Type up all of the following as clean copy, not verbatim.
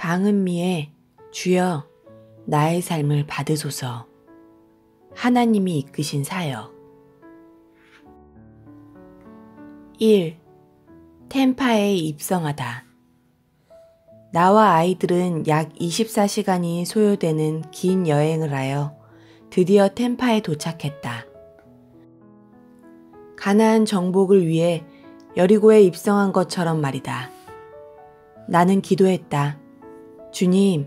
방은미의 주여 나의 삶을 받으소서. 하나님이 이끄신 사역. 1. 템파에 입성하다. 나와 아이들은 약 24시간이 소요되는 긴 여행을 하여 드디어 템파에 도착했다. 가나안 정복을 위해 여리고에 입성한 것처럼 말이다. 나는 기도했다. 주님,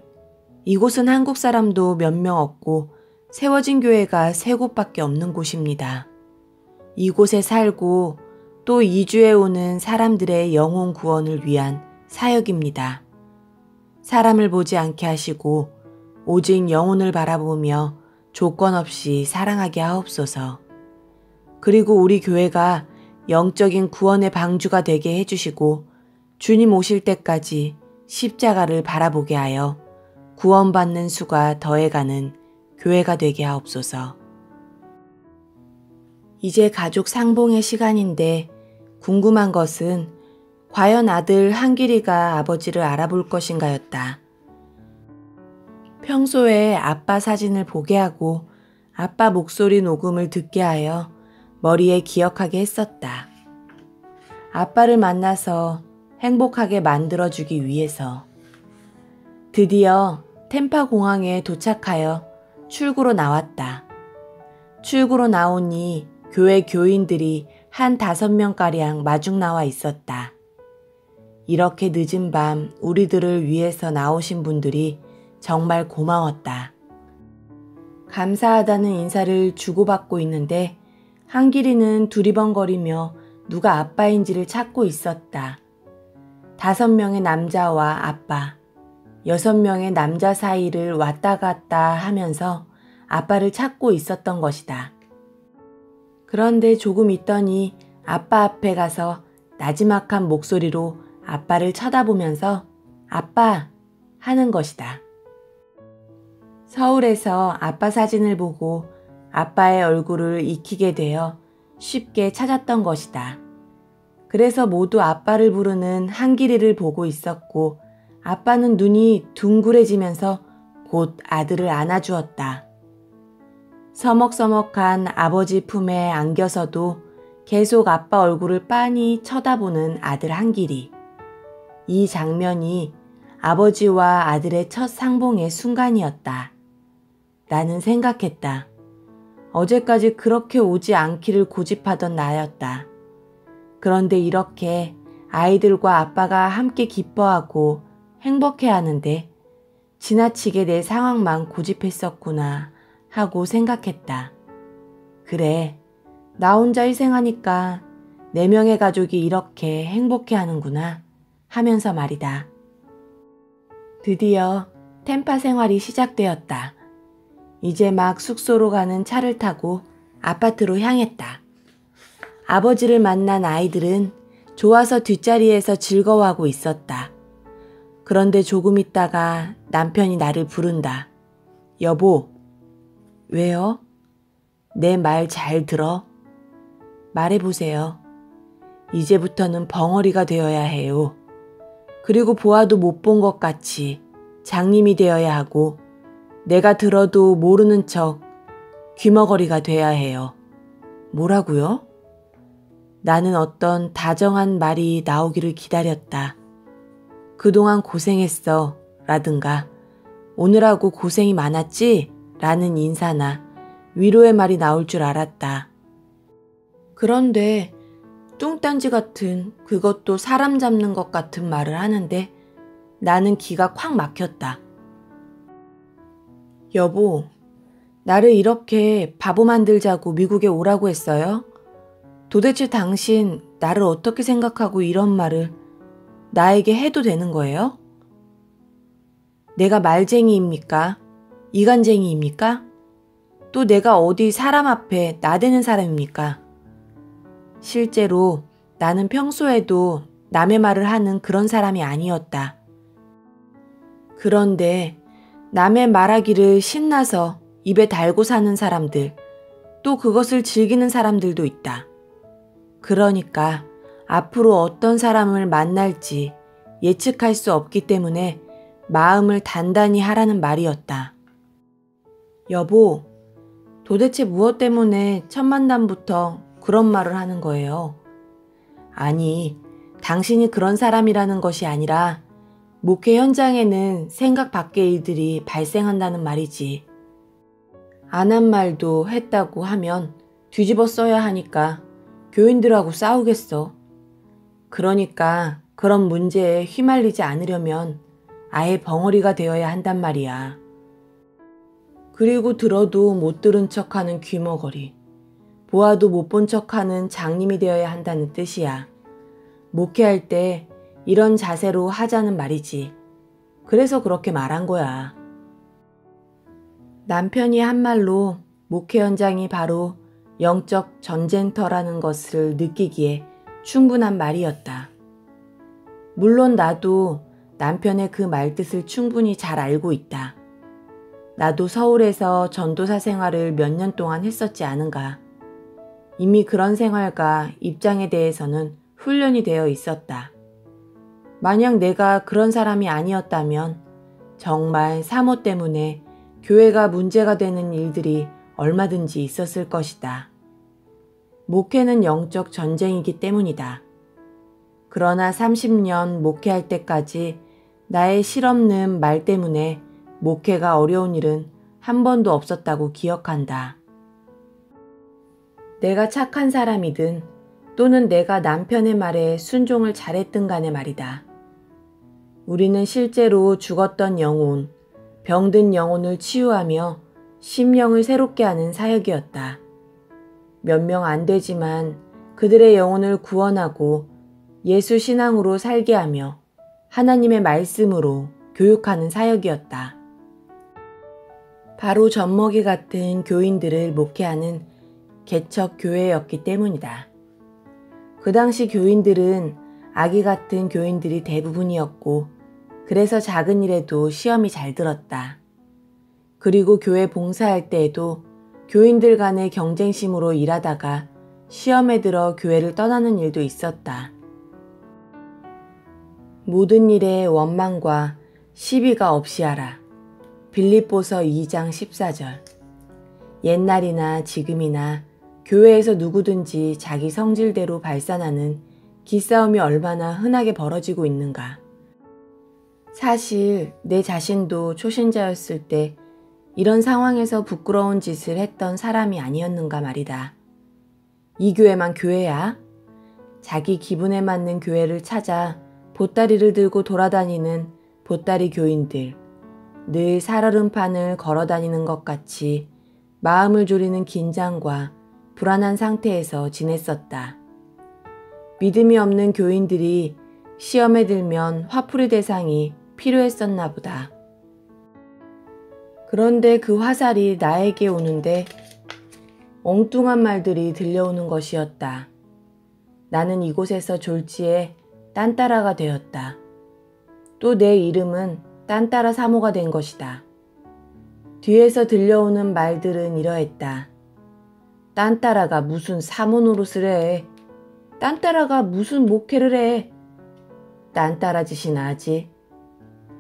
이곳은 한국 사람도 몇 명 없고 세워진 교회가 3곳밖에 없는 곳입니다. 이곳에 살고 또 이주해 오는 사람들의 영혼 구원을 위한 사역입니다. 사람을 보지 않게 하시고 오직 영혼을 바라보며 조건 없이 사랑하게 하옵소서. 그리고 우리 교회가 영적인 구원의 방주가 되게 해주시고 주님 오실 때까지 십자가를 바라보게 하여 구원받는 수가 더해가는 교회가 되게 하옵소서. 이제 가족 상봉의 시간인데 궁금한 것은 과연 아들 한길이가 아버지를 알아볼 것인가였다. 평소에 아빠 사진을 보게 하고 아빠 목소리 녹음을 듣게 하여 머리에 기억하게 했었다. 아빠를 만나서 행복하게 만들어주기 위해서. 드디어 템파 공항에 도착하여 출구로 나왔다. 출구로 나오니 교회 교인들이 한 5명가량 마중 나와 있었다. 이렇게 늦은 밤 우리들을 위해서 나오신 분들이 정말 고마웠다. 감사하다는 인사를 주고받고 있는데 한길이는 두리번거리며 누가 아빠인지를 찾고 있었다. 5명의 남자와 아빠, 6명의 남자 사이를 왔다 갔다 하면서 아빠를 찾고 있었던 것이다. 그런데 조금 있더니 아빠 앞에 가서 나지막한 목소리로 아빠를 쳐다보면서 아빠 하는 것이다. 서울에서 아빠 사진을 보고 아빠의 얼굴을 익히게 되어 쉽게 찾았던 것이다. 그래서 모두 아빠를 부르는 한길이를 보고 있었고 아빠는 눈이 둥그레지면서 곧 아들을 안아주었다. 서먹서먹한 아버지 품에 안겨서도 계속 아빠 얼굴을 빤히 쳐다보는 아들 한길이. 이 장면이 아버지와 아들의 첫 상봉의 순간이었다. 나는 생각했다. 어제까지 그렇게 오지 않기를 고집하던 나였다. 그런데 이렇게 아이들과 아빠가 함께 기뻐하고 행복해하는데 지나치게 내 상황만 고집했었구나 하고 생각했다. 그래, 나 혼자 희생하니까 4명의 가족이 이렇게 행복해하는구나 하면서 말이다. 드디어 템파 생활이 시작되었다. 이제 막 숙소로 가는 차를 타고 아파트로 향했다. 아버지를 만난 아이들은 좋아서 뒷자리에서 즐거워하고 있었다. 그런데 조금 있다가 남편이 나를 부른다. 여보. 왜요? 내 말 잘 들어? 말해보세요. 이제부터는 벙어리가 되어야 해요. 그리고 보아도 못 본 것 같이 장님이 되어야 하고 내가 들어도 모르는 척 귀머거리가 돼야 해요. 뭐라고요? 나는 어떤 다정한 말이 나오기를 기다렸다. 그동안 고생했어 라든가 오늘하고 고생이 많았지? 라는 인사나 위로의 말이 나올 줄 알았다. 그런데 뚱딴지 같은 그것도 사람 잡는 것 같은 말을 하는데 나는 기가 콱 막혔다. 여보, 나를 이렇게 바보 만들자고 미국에 오라고 했어요? 도대체 당신 나를 어떻게 생각하고 이런 말을 나에게 해도 되는 거예요? 내가 말쟁이입니까? 이간쟁이입니까? 또 내가 어디 사람 앞에 나대는 사람입니까? 실제로 나는 평소에도 남의 말을 하는 그런 사람이 아니었다. 그런데 남의 말하기를 신나서 입에 달고 사는 사람들, 또 그것을 즐기는 사람들도 있다. 그러니까 앞으로 어떤 사람을 만날지 예측할 수 없기 때문에 마음을 단단히 하라는 말이었다. 여보, 도대체 무엇 때문에 첫 만남부터 그런 말을 하는 거예요? 아니, 당신이 그런 사람이라는 것이 아니라 목회 현장에는 생각 밖의 일들이 발생한다는 말이지. 안 한 말도 했다고 하면 뒤집어 써야 하니까 교인들하고 싸우겠어. 그러니까 그런 문제에 휘말리지 않으려면 아예 벙어리가 되어야 한단 말이야. 그리고 들어도 못 들은 척하는 귀머거리, 보아도 못 본 척하는 장님이 되어야 한다는 뜻이야. 목회할 때 이런 자세로 하자는 말이지. 그래서 그렇게 말한 거야. 남편이 한 말로 목회 현장이 바로 영적 전쟁터라는 것을 느끼기에 충분한 말이었다. 물론 나도 남편의 그 말뜻을 충분히 잘 알고 있다. 나도 서울에서 전도사 생활을 몇 년 동안 했었지 않은가. 이미 그런 생활과 입장에 대해서는 훈련이 되어 있었다. 만약 내가 그런 사람이 아니었다면 정말 사모 때문에 교회가 문제가 되는 일들이 얼마든지 있었을 것이다. 목회는 영적 전쟁이기 때문이다. 그러나 30년 목회할 때까지 나의 실없는 말 때문에 목회가 어려운 일은 한 번도 없었다고 기억한다. 내가 착한 사람이든 또는 내가 남편의 말에 순종을 잘했든 간에 말이다. 우리는 실제로 죽었던 영혼, 병든 영혼을 치유하며 심령을 새롭게 하는 사역이었다. 몇 명 안 되지만 그들의 영혼을 구원하고 예수 신앙으로 살게 하며 하나님의 말씀으로 교육하는 사역이었다. 바로 젖먹이 같은 교인들을 목회하는 개척 교회였기 때문이다. 그 당시 교인들은 아기 같은 교인들이 대부분이었고 그래서 작은 일에도 시험이 잘 들었다. 그리고 교회 봉사할 때에도 교인들 간의 경쟁심으로 일하다가 시험에 들어 교회를 떠나는 일도 있었다. 모든 일에 원망과 시비가 없이 하라. 빌립보서 2장 14절. 옛날이나 지금이나 교회에서 누구든지 자기 성질대로 발산하는 기싸움이 얼마나 흔하게 벌어지고 있는가. 사실 내 자신도 초신자였을 때 이런 상황에서 부끄러운 짓을 했던 사람이 아니었는가 말이다. 이 교회만 교회야? 자기 기분에 맞는 교회를 찾아 보따리를 들고 돌아다니는 보따리 교인들, 늘 살얼음판을 걸어다니는 것 같이 마음을 졸이는 긴장과 불안한 상태에서 지냈었다. 믿음이 없는 교인들이 시험에 들면 화풀이 대상이 필요했었나 보다. 그런데 그 화살이 나에게 오는데 엉뚱한 말들이 들려오는 것이었다. 나는 이곳에서 졸지에 딴따라가 되었다. 또 내 이름은 딴따라 사모가 된 것이다. 뒤에서 들려오는 말들은 이러했다. 딴따라가 무슨 사모 노릇을 해. 딴따라가 무슨 목회를 해. 딴따라 짓이나 하지.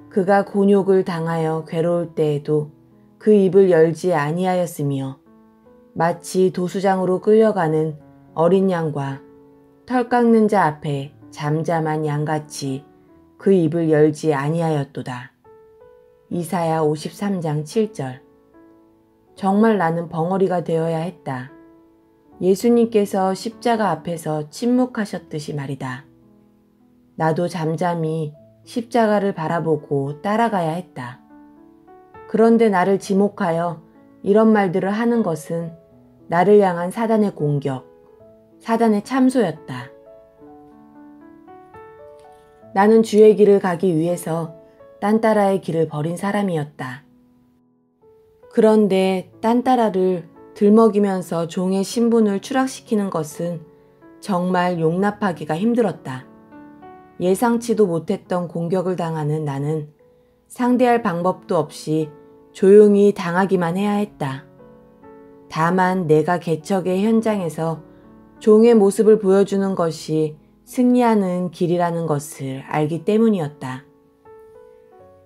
그가 곤욕을 당하여 괴로울 때에도 그 입을 열지 아니하였으며 마치 도수장으로 끌려가는 어린 양과 털 깎는 자 앞에 잠잠한 양같이 그 입을 열지 아니하였도다. 이사야 53장 7절. 정말 나는 벙어리가 되어야 했다. 예수님께서 십자가 앞에서 침묵하셨듯이 말이다. 나도 잠잠히 십자가를 바라보고 따라가야 했다. 그런데 나를 지목하여 이런 말들을 하는 것은 나를 향한 사단의 공격, 사단의 참소였다. 나는 주의 길을 가기 위해서 딴따라의 길을 버린 사람이었다. 그런데 딴따라를 들먹이면서 종의 신분을 추락시키는 것은 정말 용납하기가 힘들었다. 예상치도 못했던 공격을 당하는 나는 상대할 방법도 없이 조용히 당하기만 해야 했다. 다만 내가 개척의 현장에서 종의 모습을 보여주는 것이 승리하는 길이라는 것을 알기 때문이었다.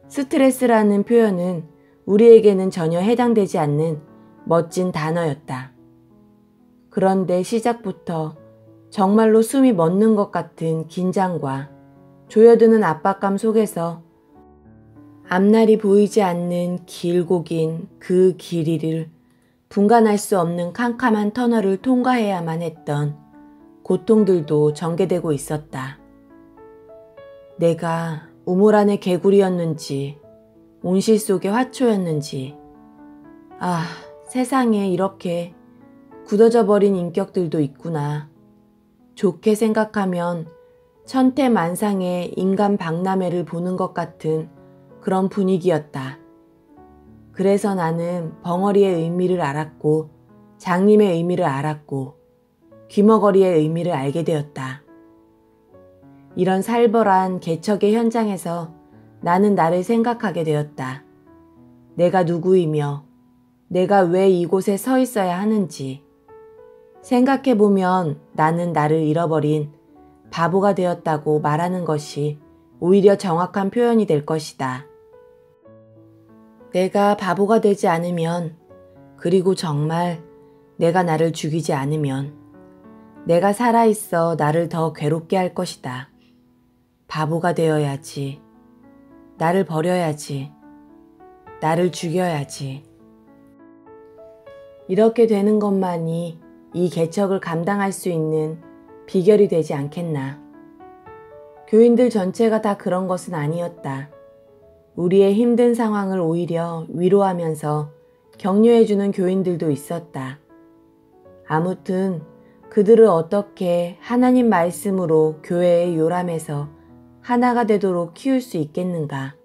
스트레스라는 표현은 우리에게는 전혀 해당되지 않는 멋진 단어였다. 그런데 시작부터 정말로 숨이 멎는 것 같은 긴장과 조여드는 압박감 속에서 앞날이 보이지 않는 길고 긴 그 길이를 분간할 수 없는 캄캄한 터널을 통과해야만 했던 고통들도 전개되고 있었다. 내가 우물 안의 개구리였는지 온실 속의 화초였는지, 세상에 이렇게 굳어져 버린 인격들도 있구나. 좋게 생각하면 천태만상의 인간 박람회를 보는 것 같은 그런 분위기였다. 그래서 나는 벙어리의 의미를 알았고 장님의 의미를 알았고 귀머거리의 의미를 알게 되었다. 이런 살벌한 개척의 현장에서 나는 나를 생각하게 되었다. 내가 누구이며 내가 왜 이곳에 서 있어야 하는지. 생각해보면 나는 나를 잃어버린 바보가 되었다고 말하는 것이 오히려 정확한 표현이 될 것이다. 내가 바보가 되지 않으면, 그리고 정말 내가 나를 죽이지 않으면 내가 살아있어 나를 더 괴롭게 할 것이다. 바보가 되어야지. 나를 버려야지. 나를 죽여야지. 이렇게 되는 것만이 이 개척을 감당할 수 있는 비결이 되지 않겠나. 교인들 전체가 다 그런 것은 아니었다. 우리의 힘든 상황을 오히려 위로하면서 격려해주는 교인들도 있었다. 아무튼 그들을 어떻게 하나님 말씀으로 교회의 요람에서 하나가 되도록 키울 수 있겠는가.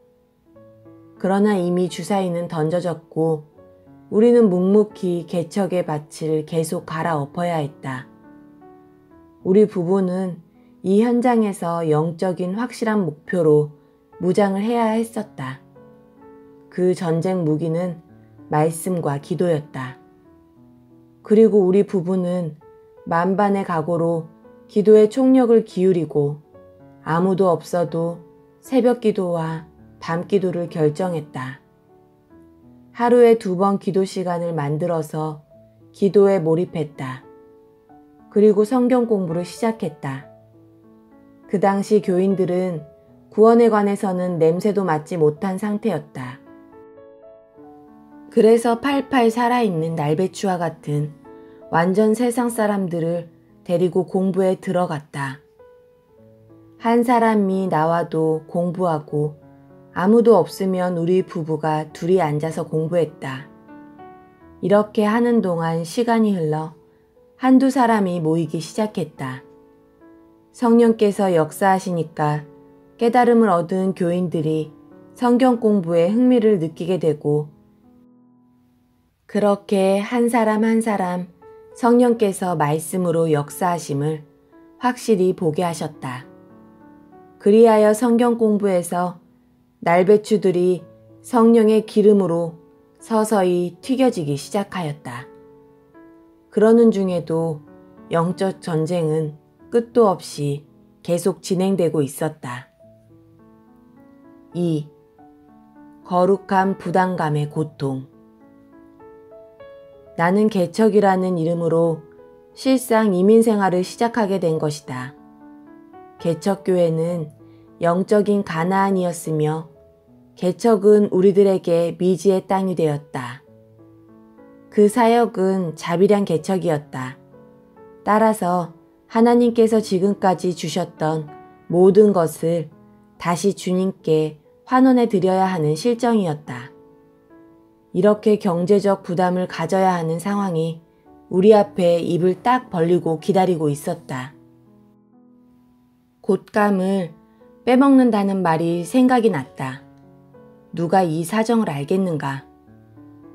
그러나 이미 주사위는 던져졌고 우리는 묵묵히 개척의 밭을 계속 갈아엎어야 했다. 우리 부부는 이 현장에서 영적인 확실한 목표로 무장을 해야 했었다. 그 전쟁 무기는 말씀과 기도였다. 그리고 우리 부부는 만반의 각오로 기도에 총력을 기울이고 아무도 없어도 새벽 기도와 밤 기도를 결정했다. 하루에 2번 기도 시간을 만들어서 기도에 몰입했다. 그리고 성경 공부를 시작했다. 그 당시 교인들은 구원에 관해서는 냄새도 맡지 못한 상태였다. 그래서 팔팔 살아있는 날배추와 같은 완전 세상 사람들을 데리고 공부에 들어갔다. 한 사람이 나와도 공부하고 아무도 없으면 우리 부부가 둘이 앉아서 공부했다. 이렇게 하는 동안 시간이 흘러 한두 사람이 모이기 시작했다. 성령께서 역사하시니까 깨달음을 얻은 교인들이 성경 공부에 흥미를 느끼게 되고 그렇게 한 사람 한 사람 성령께서 말씀으로 역사하심을 확실히 보게 하셨다. 그리하여 성경 공부에서 날배추들이 성령의 기름으로 서서히 튀겨지기 시작하였다. 그러는 중에도 영적 전쟁은 끝도 없이 계속 진행되고 있었다. 2. 거룩한 부담감의 고통. 나는 개척이라는 이름으로 실상 이민 생활을 시작하게 된 것이다. 개척교회는 영적인 가나안이었으며 개척은 우리들에게 미지의 땅이 되었다. 그 사역은 자비량 개척이었다. 따라서 하나님께서 지금까지 주셨던 모든 것을 다시 주님께 환원해 드려야 하는 실정이었다. 이렇게 경제적 부담을 가져야 하는 상황이 우리 앞에 입을 딱 벌리고 기다리고 있었다. 곶감을 빼먹는다는 말이 생각이 났다. 누가 이 사정을 알겠는가?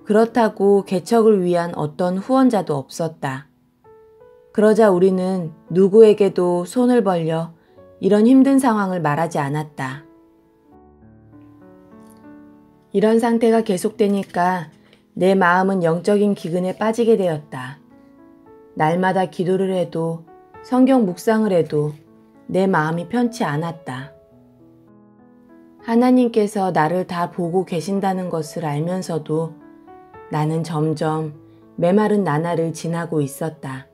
그렇다고 개척을 위한 어떤 후원자도 없었다. 그러자 우리는 누구에게도 손을 벌려 이런 힘든 상황을 말하지 않았다. 이런 상태가 계속되니까 내 마음은 영적인 기근에 빠지게 되었다. 날마다 기도를 해도 성경 묵상을 해도 내 마음이 편치 않았다. 하나님께서 나를 다 보고 계신다는 것을 알면서도 나는 점점 메마른 나날을 지나고 있었다.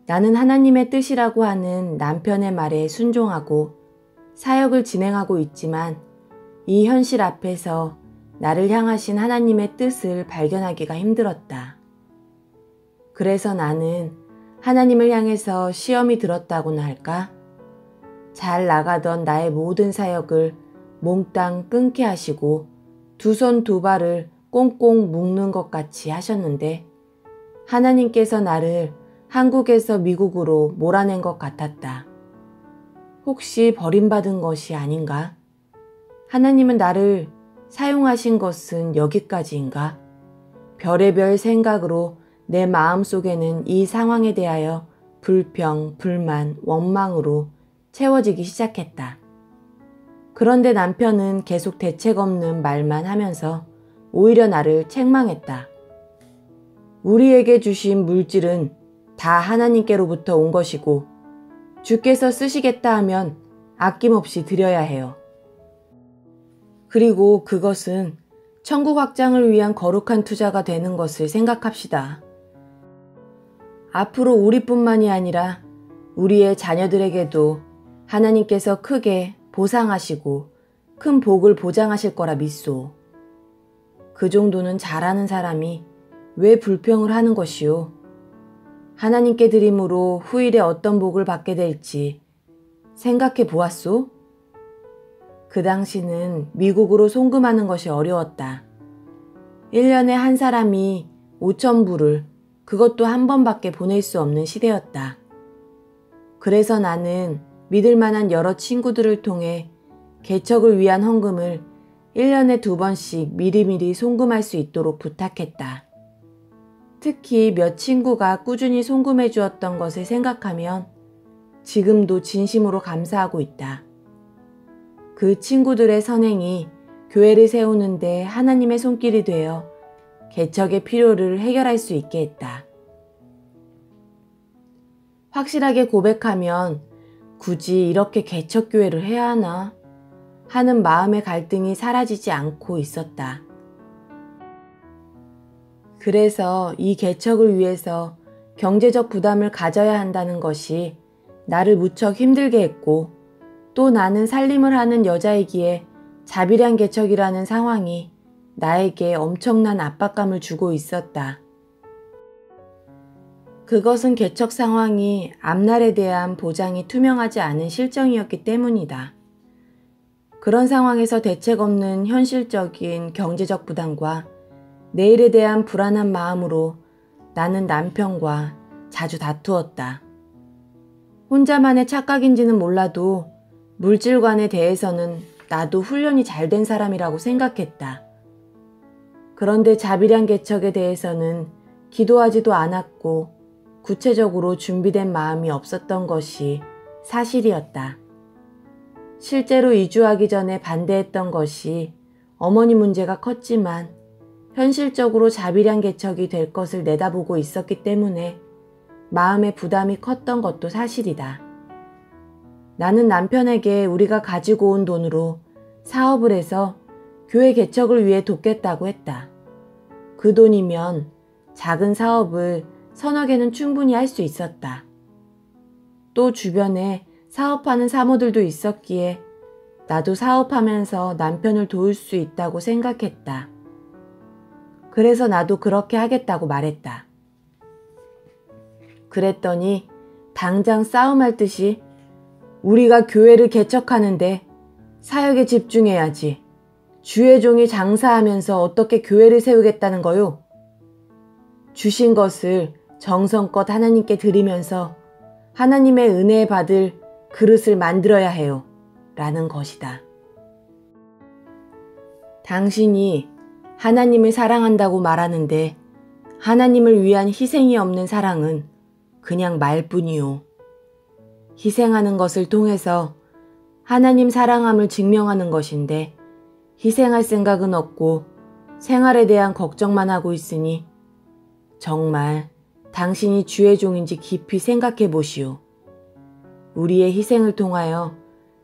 나는 하나님의 뜻이라고 하는 남편의 말에 순종하고 사역을 진행하고 있지만 이 현실 앞에서 나를 향하신 하나님의 뜻을 발견하기가 힘들었다. 그래서 나는 하나님을 향해서 시험이 들었다고나 할까? 잘 나가던 나의 모든 사역을 몽땅 끊게 하시고 두 손 두 발을 꽁꽁 묶는 것 같이 하셨는데 하나님께서 나를 한국에서 미국으로 몰아낸 것 같았다. 혹시 버림받은 것이 아닌가? 하나님은 나를 사용하신 것은 여기까지인가? 별의별 생각으로 내 마음속에는 이 상황에 대하여 불평, 불만, 원망으로 채워지기 시작했다. 그런데 남편은 계속 대책 없는 말만 하면서 오히려 나를 책망했다. 우리에게 주신 물질은 다 하나님께로부터 온 것이고 주께서 쓰시겠다 하면 아낌없이 드려야 해요. 그리고 그것은 천국 확장을 위한 거룩한 투자가 되는 것을 생각합시다. 앞으로 우리뿐만이 아니라 우리의 자녀들에게도 하나님께서 크게 보상하시고 큰 복을 보장하실 거라 믿소. 그 정도는 잘하는 사람이 왜 불평을 하는 것이오? 하나님께 드림으로 후일에 어떤 복을 받게 될지 생각해 보았소? 그 당시는 미국으로 송금하는 것이 어려웠다. 1년에 한 사람이 5,000불을 그것도 한 번밖에 보낼 수 없는 시대였다. 그래서 나는 믿을 만한 여러 친구들을 통해 개척을 위한 헌금을 1년에 2번씩 미리미리 송금할 수 있도록 부탁했다. 특히 몇 친구가 꾸준히 송금해 주었던 것을 생각하면 지금도 진심으로 감사하고 있다. 그 친구들의 선행이 교회를 세우는데 하나님의 손길이 되어 개척의 필요를 해결할 수 있게 했다. 확실하게 고백하면 굳이 이렇게 개척교회를 해야 하나 하는 마음의 갈등이 사라지지 않고 있었다. 그래서 이 개척을 위해서 경제적 부담을 가져야 한다는 것이 나를 무척 힘들게 했고 또 나는 살림을 하는 여자이기에 자비량 개척이라는 상황이 나에게 엄청난 압박감을 주고 있었다. 그것은 개척 상황이 앞날에 대한 보장이 투명하지 않은 실정이었기 때문이다. 그런 상황에서 대책 없는 현실적인 경제적 부담과 내일에 대한 불안한 마음으로 나는 남편과 자주 다투었다. 혼자만의 착각인지는 몰라도 물질관에 대해서는 나도 훈련이 잘 된 사람이라고 생각했다. 그런데 자비량 개척에 대해서는 기도하지도 않았고 구체적으로 준비된 마음이 없었던 것이 사실이었다. 실제로 이주하기 전에 반대했던 것이 어머니 문제가 컸지만 현실적으로 자비량 개척이 될 것을 내다보고 있었기 때문에 마음의 부담이 컸던 것도 사실이다. 나는 남편에게 우리가 가지고 온 돈으로 사업을 해서 교회 개척을 위해 돕겠다고 했다. 그 돈이면 작은 사업을 서너 개는 충분히 할 수 있었다. 또 주변에 사업하는 사모들도 있었기에 나도 사업하면서 남편을 도울 수 있다고 생각했다. 그래서 나도 그렇게 하겠다고 말했다. 그랬더니 당장 싸움할 듯이 우리가 교회를 개척하는데 사역에 집중해야지. 주의 종이 장사하면서 어떻게 교회를 세우겠다는 거요? 주신 것을 정성껏 하나님께 드리면서 하나님의 은혜 받을 그릇을 만들어야 해요. 라는 것이다. 당신이 하나님을 사랑한다고 말하는데 하나님을 위한 희생이 없는 사랑은 그냥 말뿐이요. 희생하는 것을 통해서 하나님 사랑함을 증명하는 것인데 희생할 생각은 없고 생활에 대한 걱정만 하고 있으니 정말 당신이 주의 종인지 깊이 생각해 보시오. 우리의 희생을 통하여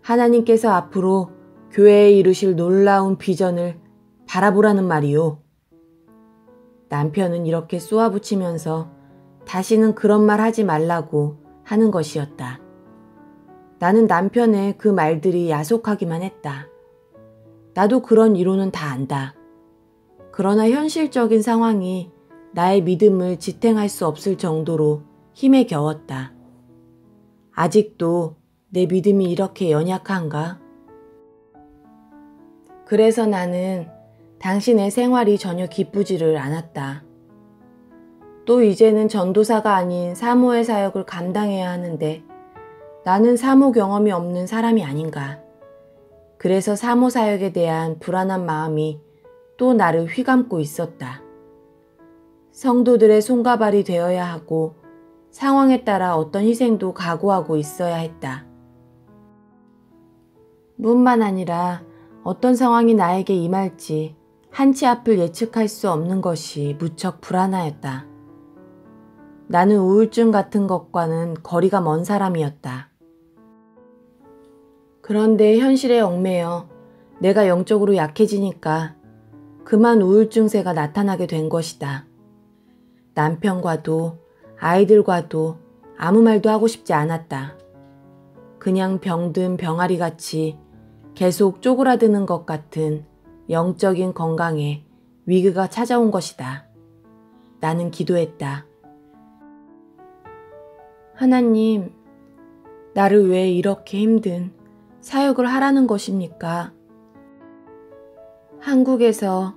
하나님께서 앞으로 교회에 이루실 놀라운 비전을 바라보라는 말이오. 남편은 이렇게 쏘아붙이면서 다시는 그런 말 하지 말라고 하는 것이었다. 나는 남편의 그 말들이 야속하기만 했다. 나도 그런 이론은 다 안다. 그러나 현실적인 상황이 나의 믿음을 지탱할 수 없을 정도로 힘에 겨웠다. 아직도 내 믿음이 이렇게 연약한가? 그래서 나는 당신의 생활이 전혀 기쁘지를 않았다. 또 이제는 전도사가 아닌 사모의 사역을 감당해야 하는데 나는 사모 경험이 없는 사람이 아닌가. 그래서 사모 사역에 대한 불안한 마음이 또 나를 휘감고 있었다. 성도들의 손과 발이 되어야 하고 상황에 따라 어떤 희생도 각오하고 있어야 했다. 뿐만 아니라 어떤 상황이 나에게 임할지 한치 앞을 예측할 수 없는 것이 무척 불안하였다. 나는 우울증 같은 것과는 거리가 먼 사람이었다. 그런데 현실에 얽매여 내가 영적으로 약해지니까 그만 우울증세가 나타나게 된 것이다. 남편과도 아이들과도 아무 말도 하고 싶지 않았다. 그냥 병든 병아리같이 계속 쪼그라드는 것 같은 영적인 건강에 위기가 찾아온 것이다. 나는 기도했다. 하나님, 나를 왜 이렇게 힘든 사역을 하라는 것입니까? 한국에서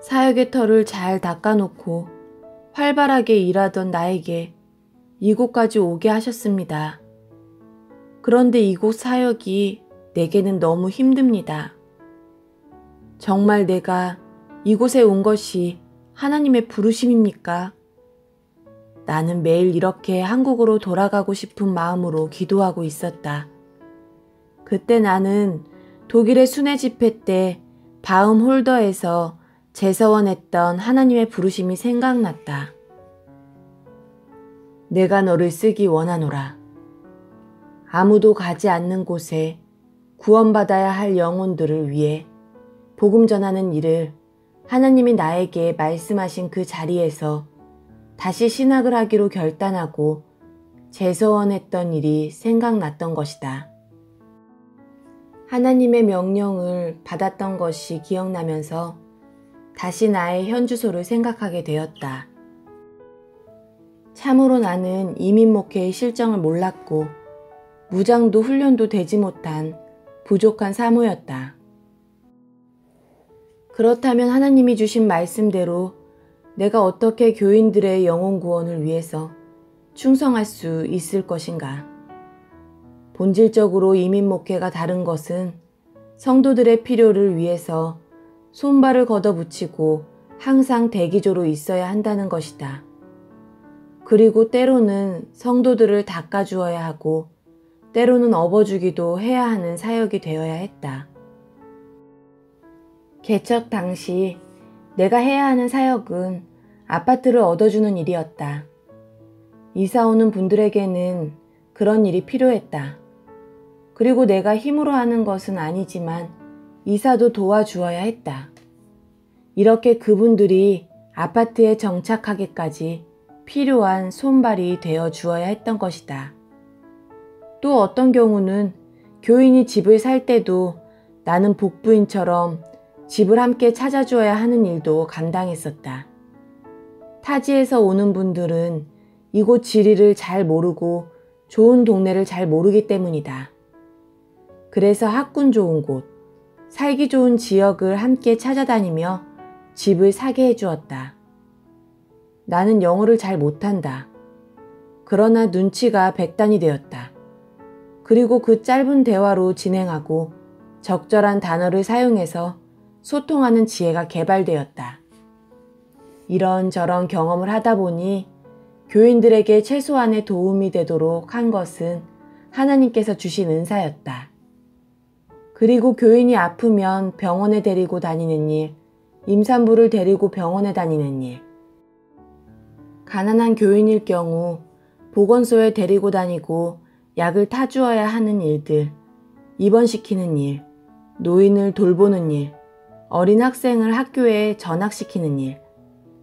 사역의 털을 잘 닦아놓고 활발하게 일하던 나에게 이곳까지 오게 하셨습니다. 그런데 이곳 사역이 내게는 너무 힘듭니다. 정말 내가 이곳에 온 것이 하나님의 부르심입니까? 나는 매일 이렇게 한국으로 돌아가고 싶은 마음으로 기도하고 있었다. 그때 나는 독일의 순회 집회 때 바움 홀더에서 제서원했던 하나님의 부르심이 생각났다. 내가 너를 쓰기 원하노라. 아무도 가지 않는 곳에 구원받아야 할 영혼들을 위해 복음 전하는 일을 하나님이 나에게 말씀하신 그 자리에서 다시 신학을 하기로 결단하고 제서원했던 일이 생각났던 것이다. 하나님의 명령을 받았던 것이 기억나면서 다시 나의 현주소를 생각하게 되었다. 참으로 나는 이민 목회의 실정을 몰랐고 무장도 훈련도 되지 못한 부족한 사모였다. 그렇다면 하나님이 주신 말씀대로 내가 어떻게 교인들의 영혼 구원을 위해서 충성할 수 있을 것인가? 본질적으로 이민 목회가 다른 것은 성도들의 필요를 위해서 손발을 걷어붙이고 항상 대기조로 있어야 한다는 것이다. 그리고 때로는 성도들을 닦아주어야 하고 때로는 업어주기도 해야 하는 사역이 되어야 했다. 개척 당시 내가 해야 하는 사역은 아파트를 얻어주는 일이었다. 이사 오는 분들에게는 그런 일이 필요했다. 그리고 내가 힘으로 하는 것은 아니지만 이사도 도와주어야 했다. 이렇게 그분들이 아파트에 정착하기까지 필요한 손발이 되어 주어야 했던 것이다. 또 어떤 경우는 교인이 집을 살 때도 나는 복부인처럼 집을 함께 찾아주어야 하는 일도 감당했었다. 타지에서 오는 분들은 이곳 지리를 잘 모르고 좋은 동네를 잘 모르기 때문이다. 그래서 학군 좋은 곳, 살기 좋은 지역을 함께 찾아다니며 집을 사게 해주었다. 나는 영어를 잘 못한다. 그러나 눈치가 백단이 되었다. 그리고 그 짧은 대화로 진행하고 적절한 단어를 사용해서 소통하는 지혜가 개발되었다. 이런저런 경험을 하다 보니 교인들에게 최소한의 도움이 되도록 한 것은 하나님께서 주신 은사였다. 그리고 교인이 아프면 병원에 데리고 다니는 일, 임산부를 데리고 병원에 다니는 일, 가난한 교인일 경우 보건소에 데리고 다니고 약을 타주어야 하는 일들, 입원시키는 일, 노인을 돌보는 일, 어린 학생을 학교에 전학시키는 일,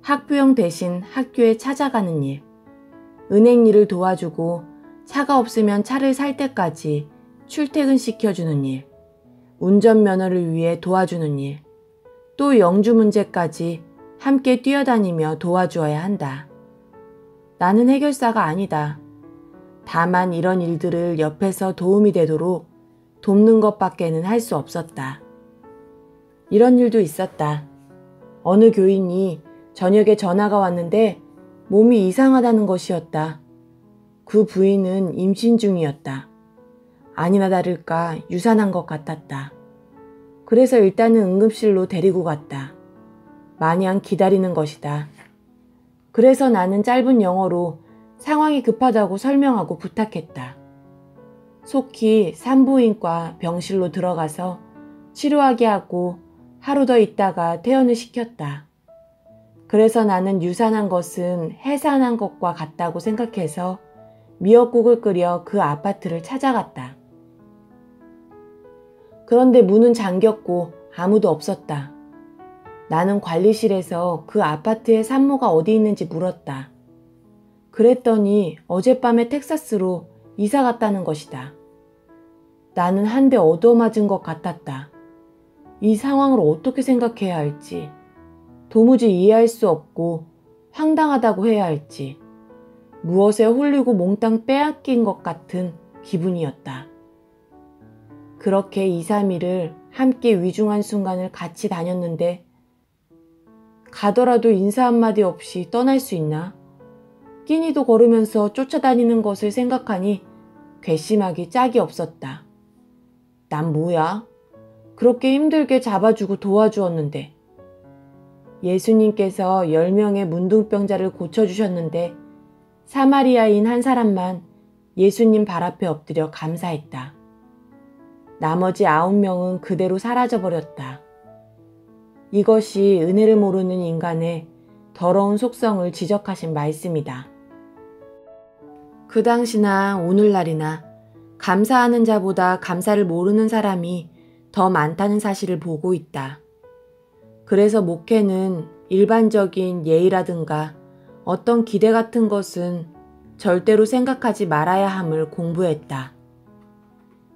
학부형 대신 학교에 찾아가는 일, 은행 일을 도와주고 차가 없으면 차를 살 때까지 출퇴근시켜주는 일, 운전면허를 위해 도와주는 일, 또 영주 문제까지 함께 뛰어다니며 도와주어야 한다. 나는 해결사가 아니다. 다만 이런 일들을 옆에서 도움이 되도록 돕는 것밖에는 할 수 없었다. 이런 일도 있었다. 어느 교인이 저녁에 전화가 왔는데 몸이 이상하다는 것이었다. 그 부인은 임신 중이었다. 아니나 다를까 유산한 것 같았다. 그래서 일단은 응급실로 데리고 갔다. 마냥 기다리는 것이다. 그래서 나는 짧은 영어로 상황이 급하다고 설명하고 부탁했다. 속히 산부인과 병실로 들어가서 치료하게 하고 하루 더 있다가 퇴원을 시켰다. 그래서 나는 유산한 것은 해산한 것과 같다고 생각해서 미역국을 끓여 그 아파트를 찾아갔다. 그런데 문은 잠겼고 아무도 없었다. 나는 관리실에서 그 아파트의 산모가 어디 있는지 물었다. 그랬더니 어젯밤에 텍사스로 이사 갔다는 것이다. 나는 한 대 얻어맞은 것 같았다. 이 상황을 어떻게 생각해야 할지, 도무지 이해할 수 없고 황당하다고 해야 할지, 무엇에 홀리고 몽땅 빼앗긴 것 같은 기분이었다. 그렇게 2, 3일을 함께 위중한 순간을 같이 다녔는데 가더라도 인사 한마디 없이 떠날 수 있나? 끼니도 걸으면서 쫓아다니는 것을 생각하니 괘씸하기 짝이 없었다. 난 뭐야? 그렇게 힘들게 잡아주고 도와주었는데. 예수님께서 10명의 문둥병자를 고쳐주셨는데 사마리아인 한 사람만 예수님 발 앞에 엎드려 감사했다. 나머지 9명은 그대로 사라져버렸다. 이것이 은혜를 모르는 인간의 더러운 속성을 지적하신 말씀이다. 그 당시나 오늘날이나 감사하는 자보다 감사를 모르는 사람이 더 많다는 사실을 보고 있다. 그래서 목회는 일반적인 예의라든가 어떤 기대 같은 것은 절대로 생각하지 말아야 함을 공부했다.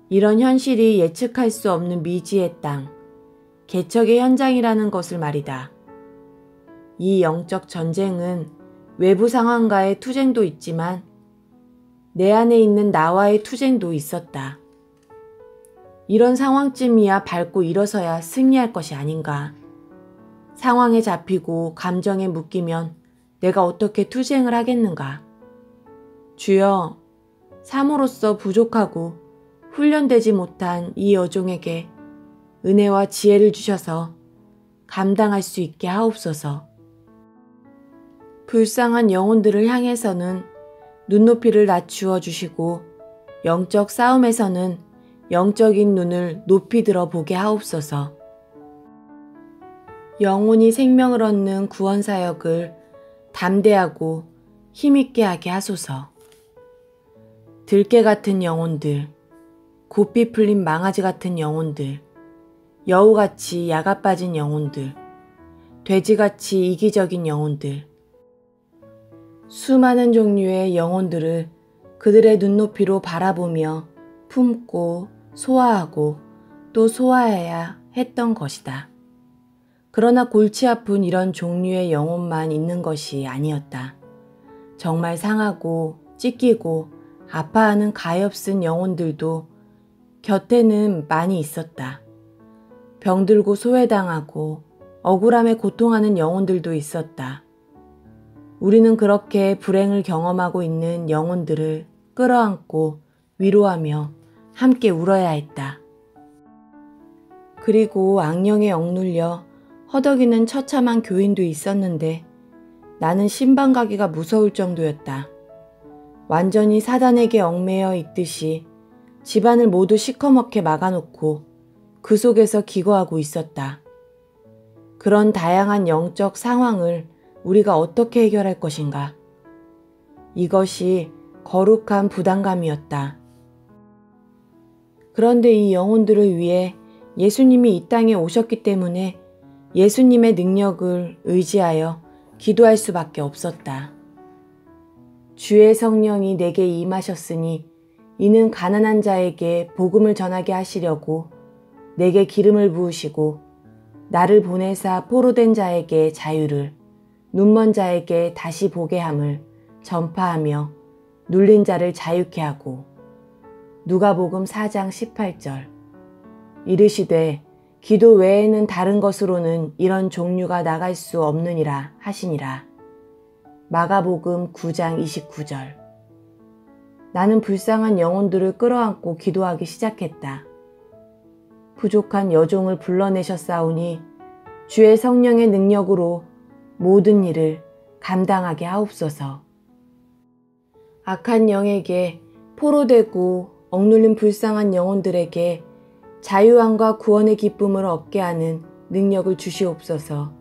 이런 현실이 예측할 수 없는 미지의 땅, 개척의 현장이라는 것을 말이다. 이 영적 전쟁은 외부 상황과의 투쟁도 있지만 내 안에 있는 나와의 투쟁도 있었다. 이런 상황쯤이야 밟고 일어서야 승리할 것이 아닌가. 상황에 잡히고 감정에 묶이면 내가 어떻게 투쟁을 하겠는가. 주여, 사모로서 부족하고 훈련되지 못한 이 여종에게 은혜와 지혜를 주셔서 감당할 수 있게 하옵소서. 불쌍한 영혼들을 향해서는 눈높이를 낮추어 주시고 영적 싸움에서는 영적인 눈을 높이 들어 보게 하옵소서. 영혼이 생명을 얻는 구원사역을 담대하고 힘있게 하게 하소서. 들깨 같은 영혼들, 고삐 풀린 망아지 같은 영혼들, 여우같이 야가 빠진 영혼들, 돼지같이 이기적인 영혼들, 수많은 종류의 영혼들을 그들의 눈높이로 바라보며 품고 소화하고 또 소화해야 했던 것이다. 그러나 골치 아픈 이런 종류의 영혼만 있는 것이 아니었다. 정말 상하고 찢기고 아파하는 가엾은 영혼들도 곁에는 많이 있었다. 병들고 소외당하고 억울함에 고통하는 영혼들도 있었다. 우리는 그렇게 불행을 경험하고 있는 영혼들을 끌어안고 위로하며 함께 울어야 했다. 그리고 악령에 억눌려 허덕이는 처참한 교인도 있었는데 나는 신방 가기가 무서울 정도였다. 완전히 사단에게 얽매여 있듯이 집안을 모두 시커멓게 막아놓고 그 속에서 기거하고 있었다. 그런 다양한 영적 상황을 우리가 어떻게 해결할 것인가? 이것이 거룩한 부담감이었다. 그런데 이 영혼들을 위해 예수님이 이 땅에 오셨기 때문에 예수님의 능력을 의지하여 기도할 수밖에 없었다. 주의 성령이 내게 임하셨으니 이는 가난한 자에게 복음을 전하게 하시려고 내게 기름을 부으시고 나를 보내사 포로된 자에게 자유를, 눈먼 자에게 다시 보게 함을 전파하며 눌린 자를 자유케 하고. 누가복음 4장 18절. 이르시되 기도 외에는 다른 것으로는 이런 종류가 나갈 수 없느니라 하시니라. 마가복음 9장 29절. 나는 불쌍한 영혼들을 끌어안고 기도하기 시작했다. 부족한 여종을 불러내셨사오니 주의 성령의 능력으로 모든 일을 감당하게 하옵소서. 악한 영에게 포로되고 억눌린 불쌍한 영혼들에게 자유함과 구원의 기쁨을 얻게 하는 능력을 주시옵소서.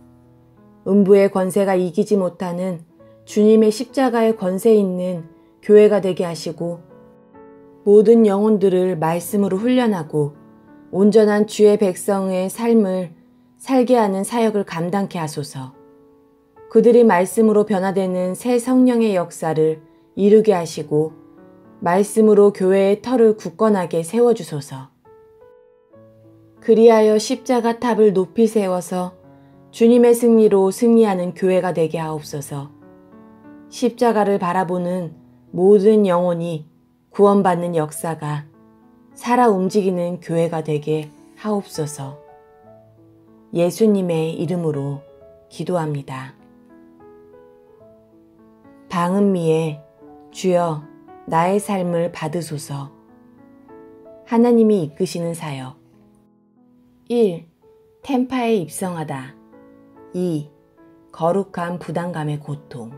음부의 권세가 이기지 못하는 주님의 십자가의 권세 있는 교회가 되게 하시고 모든 영혼들을 말씀으로 훈련하고 온전한 주의 백성의 삶을 살게 하는 사역을 감당케 하소서. 그들이 말씀으로 변화되는 새 성령의 역사를 이루게 하시고 말씀으로 교회의 터를 굳건하게 세워주소서. 그리하여 십자가 탑을 높이 세워서 주님의 승리로 승리하는 교회가 되게 하옵소서. 십자가를 바라보는 모든 영혼이 구원받는 역사가 살아 움직이는 교회가 되게 하옵소서. 예수님의 이름으로 기도합니다. 방은미에 주여 나의 삶을 받으소서. 하나님이 이끄시는 사역. 1. 템파에 입성하다. 2. 거룩한 부담감의 고통.